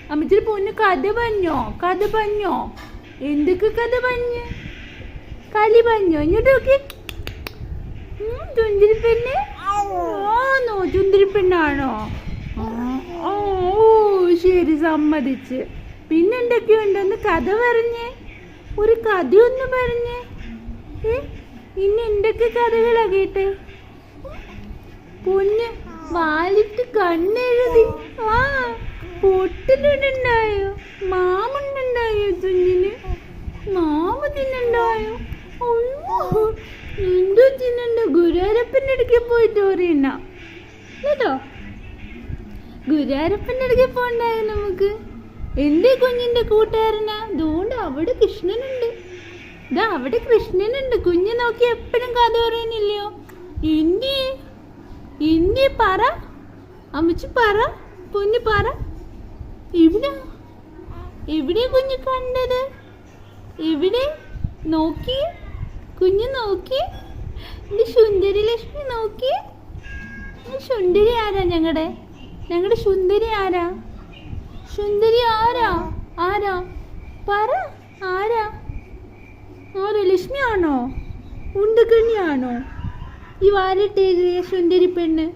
അമ്മച്ചിയുടെ പൊന്ന് കഥ പറഞ്ഞോ എന്തൊക്കെ കഥ പറഞ്ഞ് കളി പറഞ്ഞോ ഇങ്ങോട്ട് നോക്കി ചുന്തിരിപ്പെണ്ണ് ആണോ ചുന്തിരിപ്പെണ്ണാണോ ഓ ശരി സമ്മതിച്ച് പിന്നെന്തൊക്കെയുണ്ടെന്ന് കഥ പറഞ്ഞേ ഒരു കഥയൊന്ന് പറഞ്ഞേ ഇനി എന്തൊക്കെ കഥകളാ കേട്ടെ പൊന്ന് വാലിട്ട് കണ്ണെഴുതി പൊട്ടിലുണ്ടായോ മാമുണ്ടായോ കുഞ്ഞിന് മാമ തിന്നുണ്ടായോ എന്തോ തിന്നണ്ട ഗുരുവായൂരപ്പൻ്റെ അടുക്കെ പോയിട്ട് പറയണ്ട കേട്ടോ ഗുരുവായൂരപ്പൻ്റെ അടുക്കെ പോണ്ടായോ നമുക്ക് എന്റെ കുഞ്ഞിന്റെ കൂട്ടുകാരനാ അതുകൊണ്ട് അവിടെ കൃഷ്ണനുണ്ട് ഇതാ അവിടെ കൃഷ്ണനുണ്ട് കുഞ്ഞ് നോക്കി എപ്പോഴും കഥ പറയുന്നില്ലയോ ഇനി പറ അമ്മച്ചി പറ പൊന്ന് പറ എവിടെ കുഞ്ഞ് കണ്ടത് എവിടെ നോക്കി കുഞ്ഞ് നോക്കി എന്റെ സുന്ദരി ലക്ഷ്മി നോക്കി സുന്ദരി ആരാ ഞങ്ങളുടെ സുന്ദരി ആരാ സുന്ദരി ആരാ പറ ആരാ ലക്ഷ്മി ആണോ ഉണ്ടക്കണ്ണിയാണോ ഈ വാലിട്ട് സുന്ദരി പെണ്ണ്